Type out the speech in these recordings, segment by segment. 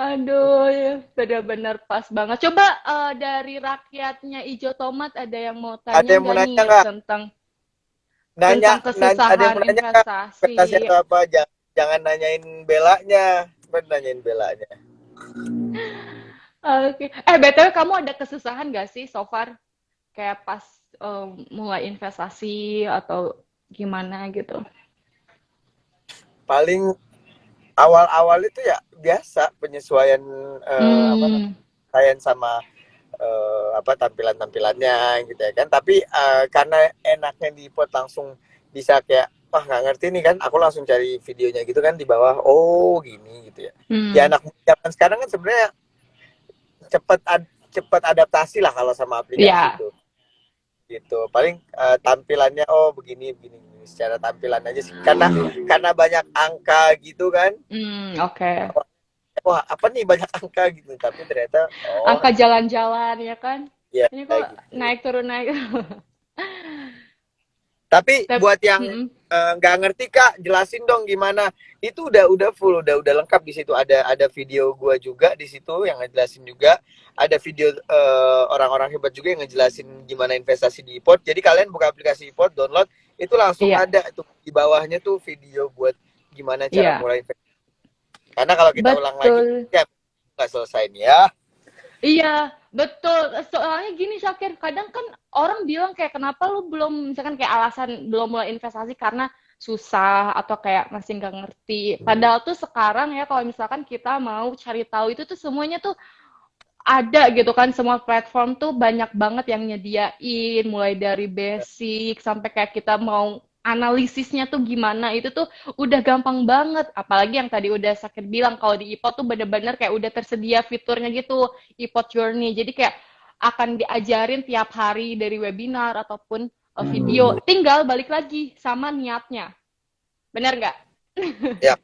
Aduh, ya, benar-benar pas banget. Coba dari rakyatnya Ijo Tomat ada yang mau tanya Ada yang mau nggak nanya nih nggak? tentang Nanya, ada yang kesusahan mau nanya nggak? investasi? Investasi atau apa? Jangan nanyain belanya. Nanyain belanya. Oke. BTW kamu ada kesusahan nggak sih so far? Kayak pas mulai investasi atau gimana gitu? Paling awal-awal itu ya biasa penyesuaian apa namanya? Hmm, Penyesuaian sama apa tampilan-tampilannya gitu ya kan. Tapi karena enaknya di pot langsung bisa kayak wah nggak ngerti nih kan, aku langsung cari videonya gitu kan di bawah. Oh gini gitu ya. Ya hmm, anak zaman sekarang kan sebenarnya cepet cepet adaptasi lah kalau sama aplikasi ya, itu gitu. Paling tampilannya oh begini begini, begini. Secara tampilan aja sih karena banyak angka gitu kan. oke. Wah apa nih banyak angka gitu, tapi ternyata oh Angka jalan-jalan ya kan? ya Ini kok kayak gitu. naik turun naik. Tapi Tapi, buat yang nggak ngerti kak, jelasin dong gimana. Itu udah full, udah lengkap di situ. Ada video gua juga di situ yang ngejelasin juga. Ada video orang-orang hebat juga yang ngejelasin gimana investasi di iPod. Jadi kalian buka aplikasi iPod, download, itu langsung iya, ada tuh di bawahnya tuh video buat gimana cara iya, mulai investasi. Karena kalau kita ulang lagi, betul. ya nggak selesai nih ya. Iya, betul. Soalnya gini, Syakir, kadang kan orang bilang kayak kenapa lu belum, misalkan kayak alasan belum mulai investasi karena susah atau kayak masih nggak ngerti. Padahal tuh sekarang ya kalau misalkan kita mau cari tahu itu tuh semuanya tuh ada gitu kan, semua platform tuh banyak banget yang nyediain, mulai dari basic sampai kayak kita mau analisisnya tuh gimana, itu tuh udah gampang banget. Apalagi yang tadi udah Sakit bilang, kalau di iPod tuh bener-bener kayak udah tersedia fiturnya gitu, iPod Journey. Jadi kayak akan diajarin tiap hari dari webinar ataupun video. Tinggal balik lagi sama niatnya. Bener nggak? Ya,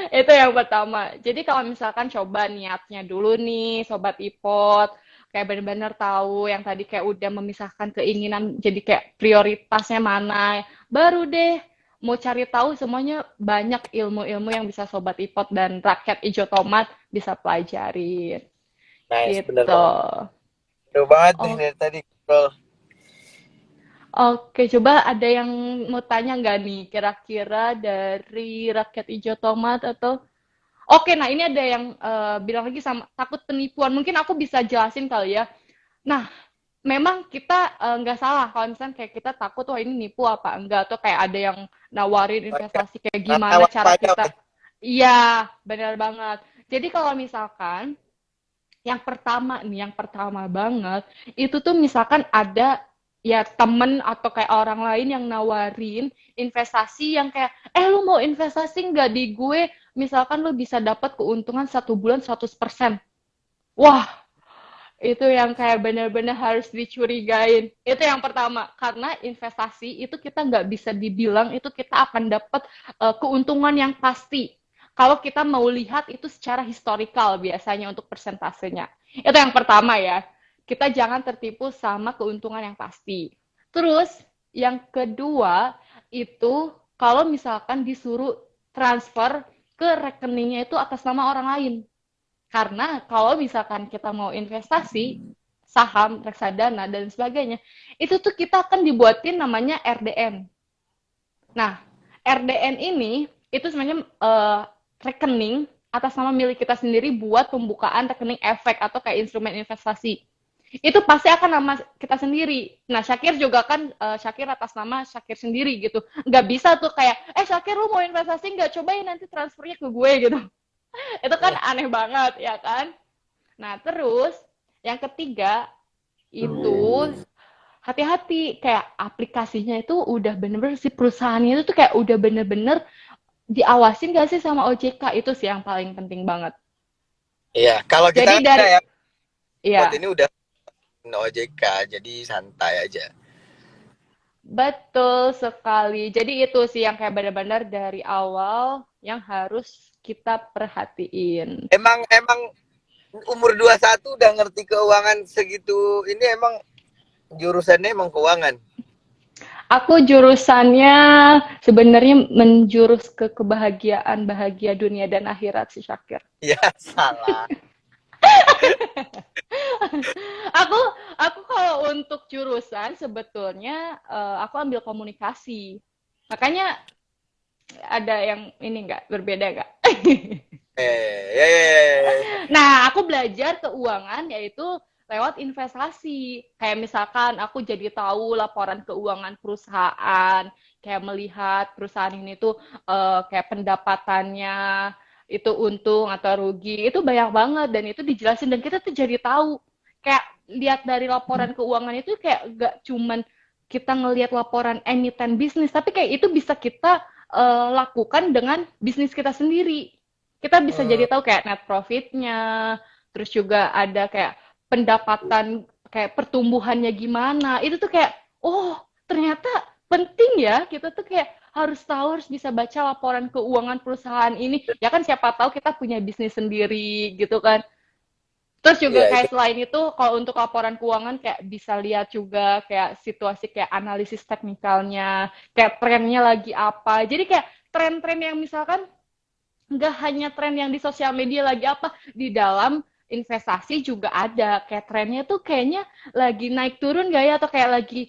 Itu yang pertama. Jadi kalau misalkan coba niatnya dulu nih, Sobat Ipot, kayak benar-benar tahu yang tadi kayak udah memisahkan keinginan, jadi kayak prioritasnya mana, baru deh mau cari tahu semuanya banyak ilmu-ilmu yang bisa Sobat Ipot dan rakyat Ijo Tomat bisa pelajarin. nice, bener Gitu. banget. Bener banget nih Oh, dari tadi. Bro. oke, coba ada yang mau tanya nggak nih, kira-kira dari rakyat Ijo Tomat atau Oke, nah ini ada yang bilang lagi sama takut penipuan. Mungkin aku bisa jelasin kali ya. Nah, memang kita nggak salah kalau misalnya kayak kita takut, wah ini nipu apa enggak, atau kayak ada yang nawarin investasi kayak Nah, gimana cara waspada. kita. Iya, benar banget. Jadi kalau misalkan yang pertama banget, itu tuh misalkan ada ya temen atau kayak orang lain yang nawarin investasi yang kayak, lu mau investasi nggak di gue? Misalkan lu bisa dapat keuntungan 1 bulan 100%. Wah, itu yang kayak bener-bener harus dicurigain. Itu yang pertama, karena investasi itu kita nggak bisa dibilang itu kita akan dapat keuntungan yang pasti. Kalau kita mau lihat itu secara historikal biasanya untuk persentasenya. Itu yang pertama ya. Kita jangan tertipu sama keuntungan yang pasti. Terus yang kedua itu kalau misalkan disuruh transfer ke rekeningnya itu atas nama orang lain. Karena kalau misalkan kita mau investasi, saham, reksadana, dan sebagainya, itu tuh kita akan dibuatin namanya RDN. Nah, RDN ini itu sebenarnya rekening atas nama milik kita sendiri buat pembukaan rekening efek atau kayak instrumen investasi. Itu pasti akan nama kita sendiri. Nah, Syakir juga kan Syakir atas nama Syakir sendiri gitu. Nggak bisa tuh kayak, Syakir lu mau investasi nggak? Cobain nanti transfernya ke gue gitu. Itu kan Hmm. aneh banget, ya kan? Nah, terus yang ketiga itu hati-hati kayak aplikasinya itu udah bener-bener si perusahaannya itu tuh kayak udah bener-bener diawasin gak sih sama OJK itu sih yang paling penting banget. Iya, kalau kita Jadi kan dari enggak ya, buat ya ini udah OJK, jadi santai aja. betul sekali. Jadi itu sih yang kayak benar-benar dari awal yang harus kita perhatiin. Emang umur 21 udah ngerti keuangan segitu, ini emang jurusannya emang keuangan. Aku jurusannya sebenarnya menjurus ke kebahagiaan, bahagia dunia dan akhirat sih Syakir. Ya, salah. Aku aku kalau untuk jurusan sebetulnya aku ambil komunikasi. Makanya ada yang ini nggak berbeda nggak? Ya, ya, ya, ya. Nah, aku belajar keuangan yaitu lewat investasi. Kayak misalkan aku jadi tahu laporan keuangan perusahaan, kayak melihat perusahaan ini tuh kayak pendapatannya itu untung atau rugi, itu banyak banget dan itu dijelasin dan kita tuh jadi tahu. Kayak lihat dari laporan keuangan itu kayak gak cuman kita ngelihat laporan emiten bisnis, tapi kayak itu bisa kita lakukan dengan bisnis kita sendiri. Kita bisa Hmm, jadi tahu kayak net profitnya, terus juga ada kayak pendapatan, kayak pertumbuhannya gimana. Itu tuh kayak, oh ternyata penting ya, kita tuh kayak harus tahu, harus bisa baca laporan keuangan perusahaan ini. Ya kan siapa tahu kita punya bisnis sendiri gitu kan. Terus juga ya itu kayak selain itu, kalau untuk laporan keuangan kayak bisa lihat juga kayak situasi kayak analisis teknikalnya, kayak trennya lagi apa. Jadi kayak tren-tren yang misalkan nggak hanya tren yang di sosial media lagi apa, di dalam investasi juga ada kayak trennya tuh kayaknya lagi naik turun gak ya, atau kayak lagi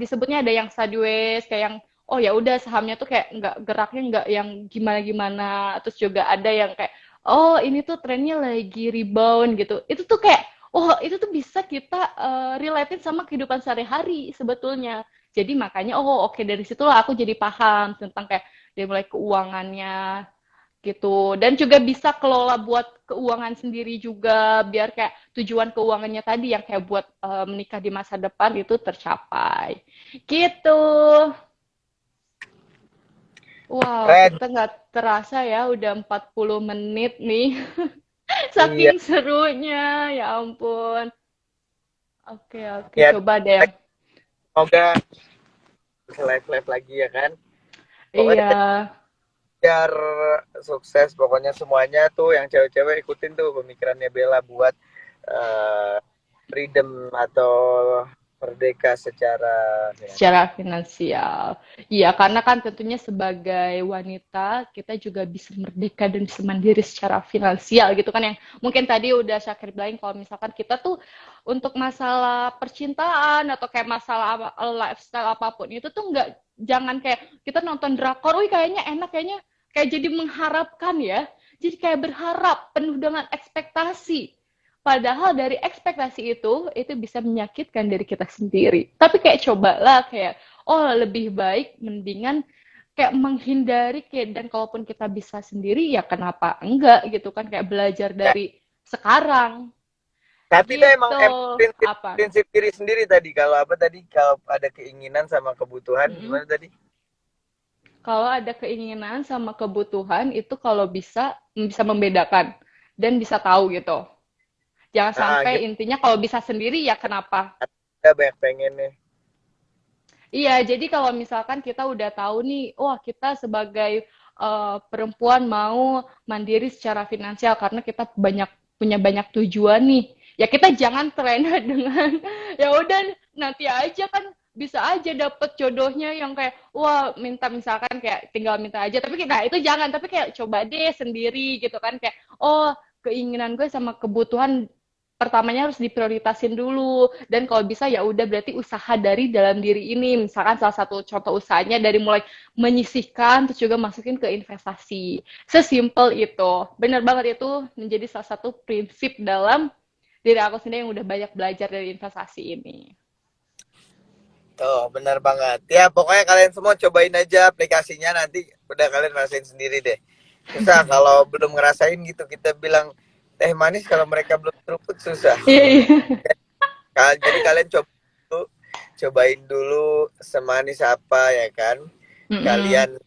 disebutnya ada yang sideways, kayak yang oh ya udah sahamnya tuh kayak nggak geraknya, nggak yang gimana gimana. Terus juga ada yang kayak oh ini tuh trennya lagi rebound gitu. Itu tuh kayak oh itu tuh bisa kita related sama kehidupan sehari-hari sebetulnya. Jadi makanya oh oke, dari situlah aku jadi paham tentang kayak dari mulai keuangannya gitu, dan juga bisa kelola buat keuangan sendiri juga biar kayak tujuan keuangannya tadi yang kayak buat menikah di masa depan itu tercapai gitu. Wow, keren. kita nggak terasa ya udah 40 menit nih. Iya, Saking serunya, ya ampun. Oke, oke, ya. coba deh. Semoga bisa live-live lagi ya kan. Pokoknya Iya, biar sukses pokoknya semuanya tuh yang cewek-cewek ikutin tuh pemikirannya Bella buat eh, freedom atau merdeka secara finansial. secara finansial. Iya, karena kan tentunya sebagai wanita kita juga bisa merdeka dan bisa mandiri secara finansial gitu kan, yang mungkin tadi udah Syakir bilang kalau misalkan kita tuh untuk masalah percintaan atau kayak masalah lifestyle apapun itu tuh nggak, jangan kayak kita nonton drakor, wih kayaknya enak, kayaknya kayak jadi mengharapkan ya. Jadi kayak berharap penuh dengan ekspektasi. Padahal dari ekspektasi itu bisa menyakitkan diri kita sendiri. Tapi kayak cobalah kayak, oh lebih baik mendingan kayak menghindari kayak, dan kalaupun kita bisa sendiri ya kenapa enggak gitu kan, kayak belajar Ya, dari sekarang tapi itu emang gitu. prinsip Apa? prinsip diri sendiri tadi. Kalau apa tadi? Kalau ada keinginan sama kebutuhan Mm-mm. gimana tadi? Kalau ada keinginan sama kebutuhan itu kalau bisa membedakan dan bisa tahu gitu. Jangan Ah, sampai gitu. intinya kalau bisa sendiri ya kenapa. Ada banyak pengen nih. Iya, jadi kalau misalkan kita udah tahu nih, wah kita sebagai perempuan mau mandiri secara finansial karena kita punya banyak tujuan nih. Ya kita jangan terlena dengan ya udah nanti aja kan bisa aja dapet jodohnya yang kayak wah minta, misalkan kayak tinggal minta aja, tapi kita itu jangan, tapi kayak coba deh sendiri gitu kan, kayak oh keinginan gue sama kebutuhan pertamanya harus diprioritasin dulu, dan kalau bisa ya udah berarti usaha dari dalam diri ini, misalkan salah satu contoh usahanya dari mulai menyisihkan terus juga masukin ke investasi, sesimpel itu. Bener banget, itu menjadi salah satu prinsip dalam diri aku sendiri yang udah banyak belajar dari investasi ini. Tuh, benar banget. Ya, pokoknya kalian semua cobain aja aplikasinya nanti udah kalian rasain sendiri deh. Susah kalau belum ngerasain gitu kita bilang teh manis kalau mereka belum seruput susah. Iya, iya. Jadi kalian cobain dulu semanis apa ya kan. Mm-mm. Kalian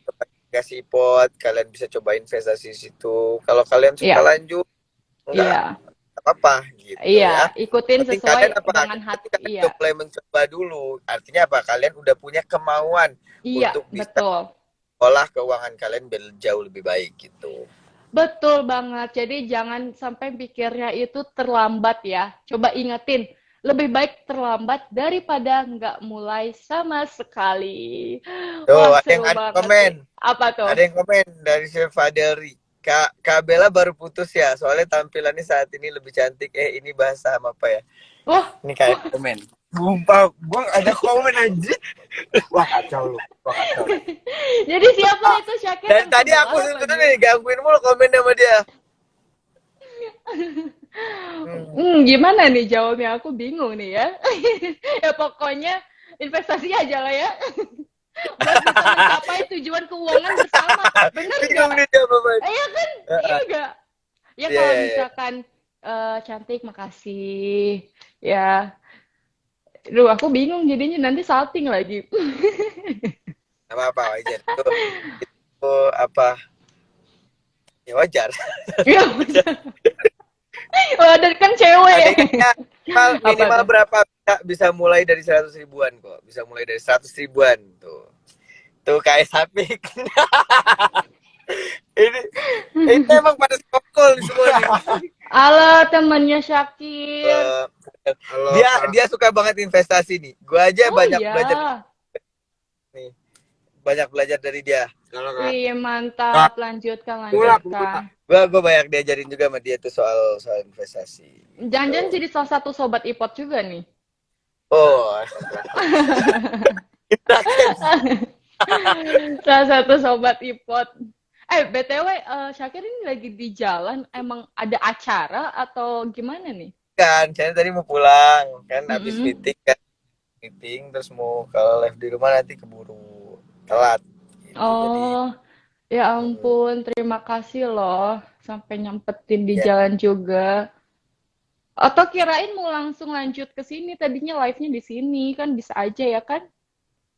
kasih pot, kalian bisa coba investasi situ. Kalau kalian suka Iya, lanjut, enggak iya, apa-apa gitu iya. ya. Ikutin Penting sesuai kalian apa? dengan Penting hati, kalian iya. coba mencoba dulu. Artinya apa? Kalian udah punya kemauan Iya, untuk bisa betul. olah keuangan kalian jauh lebih baik gitu. Betul banget. Jadi jangan sampai pikirnya itu terlambat ya. Coba ingetin, lebih baik terlambat daripada nggak mulai sama sekali. Tuh, Wah, ada yang seru ada banget komen. sih. Apa tuh? Ada yang komen dari Chef Fadeli. Kak Bella baru putus ya, soalnya tampilannya saat ini lebih cantik. Ini bahasa apa ya? Wah, Ini kayak komen. Sumpah, gua ada komen aja. Wah kacau lu. Wah kacau. jadi siapa Ah, itu Syakir dari yang tadi aku sebelah apa sebenarnya gimana? nih gangguin mulu komen sama dia. Hmm. Gimana nih jawabnya? Aku bingung nih ya. Ya pokoknya investasi aja lah ya. Buat bisa mencapai tujuan keuangan bersama. Bener Bingung nggak? nih dia apa. Iya kan? Iya nggak? Ya Iya, kalau iya, iya. misalkan cantik, makasih. Ya, duh aku bingung jadinya nanti salting lagi. Apa apa wajar. Itu apa? Ya wajar. Iya, oh, dan kan cewek. Tandingannya minimal, Apa minimal tuh? berapa bisa mulai dari 100 ribuan kok. Bisa mulai dari 100 ribuan tuh. Tuh kayak sapi. ini ini emang pada skokol nih semua nih. Halo temennya Syakir. Eh, dia suka banget investasi nih. Gua aja Oh banyak iya. belajar nih. Banyak belajar dari dia. Wih, mantap. Lanjutkan, lanjutkan. Gua banyak diajarin juga sama dia tuh soal investasi Jangan-jangan gitu. jadi salah satu sobat ipot juga nih. Oh, Salah satu sobat ipot. BTW, Syakir ini lagi di jalan. Emang ada acara atau gimana nih? kan, saya tadi mau pulang kan habis Mm-mm. meeting kan terus mau kalau live di rumah nanti keburu telat gitu jadi Oh, ya mm, ampun. Terima kasih loh. Sampai nyempetin di ya jalan juga. Atau kirain mau langsung lanjut ke sini. Tadinya live-nya di sini. Kan bisa aja ya kan?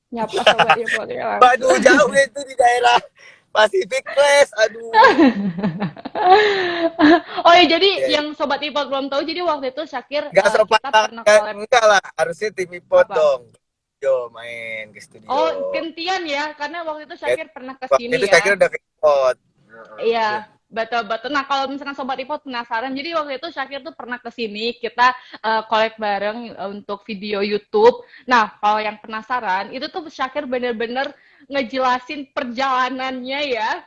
Nyapa sobat ipotnya langsung. waduh jauh itu di daerah Pacific Place aduh Oh ya, jadi ya, yang sobat ipot belum tahu, jadi waktu itu Syakir nggak sopan kita banget pernah kan collab enggak lah harusnya tim ipot apa? dong yo main ke studio Oh, gantian ya, karena waktu itu ya, Syakir pernah ke waktu sini itu saya ya. kira udah ke ipot. Iya, betul-betul. Nah, kalau misalkan Sobat Ipot penasaran, jadi waktu itu Syakir tuh pernah ke sini, kita collab bareng untuk video YouTube. Nah, kalau yang penasaran, itu tuh Syakir bener-bener ngejelasin perjalanannya ya,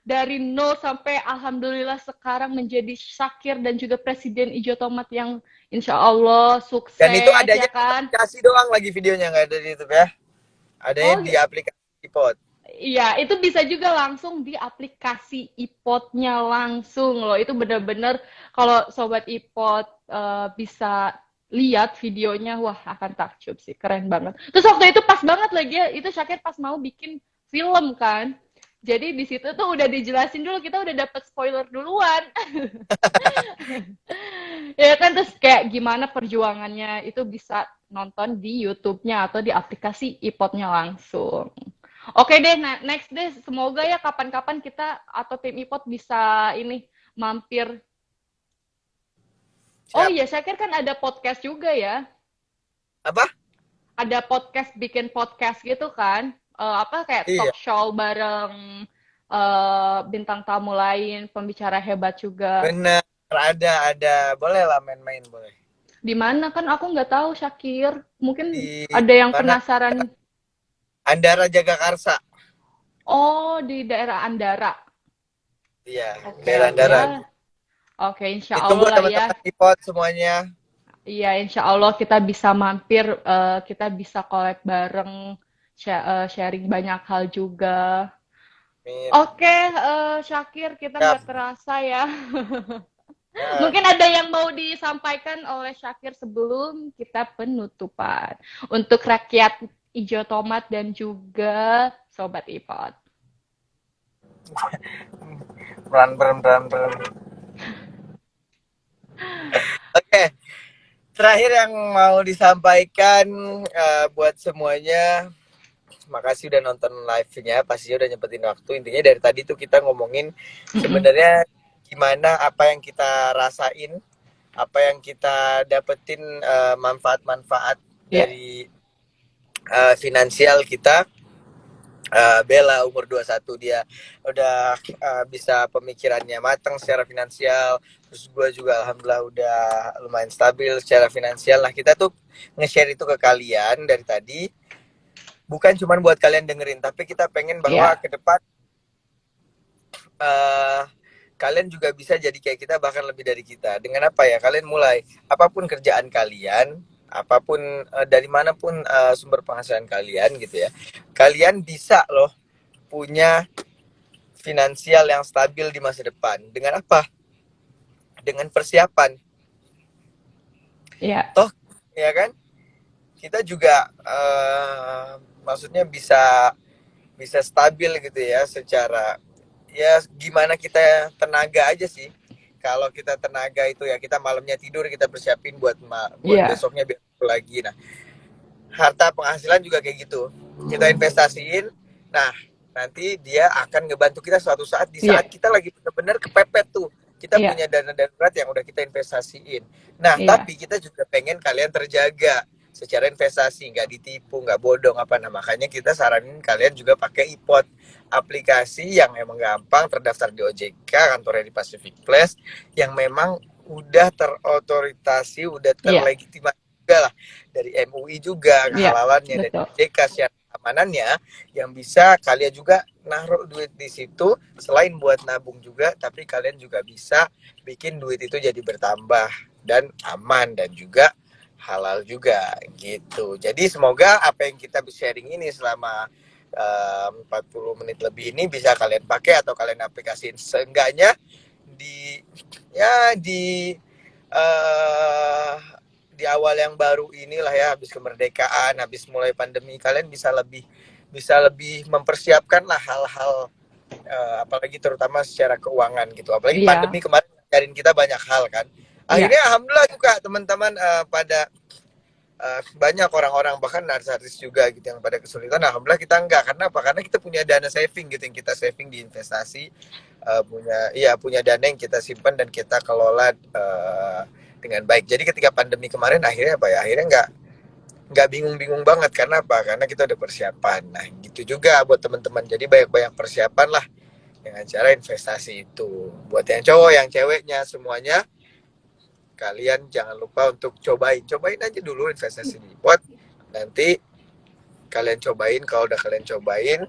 dari nol sampai alhamdulillah sekarang menjadi Syakir dan juga Presiden Ijo Tomat yang insya Allah Dan itu sukses, ya adanya di kan? aplikasi doang lagi videonya nggak ada di YouTube ya. Adanya Oh, di aplikasi iPod. iya, itu bisa juga langsung di aplikasi iPod-nya langsung loh. Itu bener-bener kalau sobat iPod bisa lihat videonya, wah akan takjub sih, keren banget. Terus waktu itu pas banget lagi ya, itu Syakir pas mau bikin film kan. Jadi di situ tuh udah dijelasin dulu, kita udah dapet spoiler duluan. Ya kan, terus kayak gimana perjuangannya itu bisa nonton di YouTube-nya atau di aplikasi iPod-nya langsung. Oke deh, nah next deh, semoga ya kapan-kapan kita atau tim iPod bisa ini mampir. Oh Siap. iya, Syakir kan ada podcast juga ya. Apa? Ada podcast, bikin podcast gitu kan. Apa kayak Iya, talk show bareng bintang tamu lain, pembicara hebat juga. bener. Ada. Boleh lah main-main boleh. Di mana kan aku nggak tahu, Syakir. Mungkin Di ada yang mana? penasaran. Andara Jagakarsa. Oh, di daerah Andara. Iya, Oke, daerah oke Andara. ya. Oke, insya Ditunggu Allah lah ya. teman-teman iPod semuanya. Iya, insya Allah kita bisa mampir, kita bisa collab bareng, sharing banyak hal juga. Amin. Oke, Syakir, kita Siap. nggak terasa ya. Ya. Mungkin ada yang mau disampaikan oleh Syakir sebelum kita penutupan. Untuk rakyat Ijo Tomat dan juga Sobat Ipot. Peran. Oke, terakhir yang mau disampaikan buat semuanya, makasih udah nonton live-nya, pastinya udah nyempetin waktu. Intinya dari tadi tuh kita ngomongin sebenarnya gimana apa yang kita rasain, apa yang kita dapetin manfaat-manfaat Ya. dari finansial kita Bella umur 21 dia udah bisa pemikirannya matang secara finansial. Terus gue juga alhamdulillah udah lumayan stabil secara finansial. Nah kita tuh nge-share itu ke kalian dari tadi, bukan cuma buat kalian dengerin, tapi kita pengen bahwa Iya, ke depan uh, kalian juga bisa jadi kayak kita, bahkan lebih dari kita. Dengan apa ya? Kalian mulai apapun kerjaan kalian, apapun dari manapun sumber penghasilan kalian gitu ya. Kalian bisa loh punya finansial yang stabil di masa depan. Dengan apa? Dengan persiapan. iya, Toh, ya kan? Kita juga maksudnya bisa bisa stabil gitu ya secara, ya gimana kita tenaga aja sih. Kalau kita tenaga itu ya kita malamnya tidur kita persiapin buat iya, besoknya biar lagi. Nah, harta penghasilan juga kayak gitu. Kita investasiin. Nah, nanti dia akan ngebantu kita suatu saat di iya, saat kita lagi benar-benar kepepet tuh. Kita iya, punya dana darurat yang udah kita investasiin. Nah, iya, tapi kita juga pengen kalian terjaga secara investasi, nggak ditipu, nggak bodong apa. Nah, makanya kita saranin kalian juga pakai iPod, aplikasi yang emang gampang, terdaftar di OJK, kantornya di Pacific Place, yang memang udah terotoritasi, udah iya, terlegitimasi juga lah dari MUI juga, iya, kehalalannya dari betul. OJK, syarat keamanannya, yang bisa kalian juga naruh duit di situ selain buat nabung juga, tapi kalian juga bisa bikin duit itu jadi bertambah dan aman dan juga halal juga gitu. Jadi semoga apa yang kita sharing ini selama 40 menit lebih ini bisa kalian pakai atau kalian aplikasiin, seenggaknya di ya uh, di awal yang baru inilah ya, habis kemerdekaan, habis mulai pandemi, kalian bisa lebih mempersiapkan lah hal-hal apalagi terutama secara keuangan gitu. Apalagi Iya, pandemi kemarin ngajarin kita banyak hal kan. iya, Akhirnya alhamdulillah juga teman-teman pada banyak orang-orang bahkan artis juga gitu yang pada kesulitan. Alhamdulillah kita enggak, karena apa? Karena kita punya dana saving gitu yang kita saving di investasi, punya dana yang kita simpan dan kita kelola dengan baik. Jadi ketika pandemi kemarin akhirnya apa ya? Akhirnya nggak bingung-bingung banget. Karena apa? Karena kita udah persiapan. Nah gitu juga buat teman-teman. Jadi banyak-banyak persiapan lah dengan cara investasi itu. Buat yang cowok, yang ceweknya, semuanya kalian jangan lupa untuk cobain aja dulu investasi di pot. Nanti kalian cobain, kalau udah kalian cobain,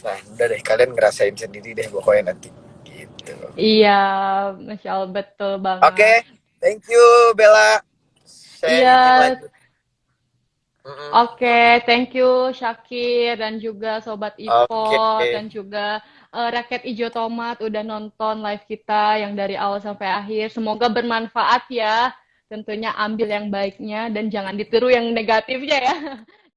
nah udah deh kalian ngerasain sendiri deh pokoknya nanti gitu. iya, Masya Allah, betul Oke, banget. thank you Bella, saya Iya, izin lanjut. Mm-mm. oke, thank you Syakir dan juga Sobat Oke, Ipot dan juga Rakyat Ijo Tomat udah nonton live kita yang dari awal sampai akhir. Semoga bermanfaat ya. Tentunya ambil yang baiknya dan jangan ditiru yang negatifnya ya.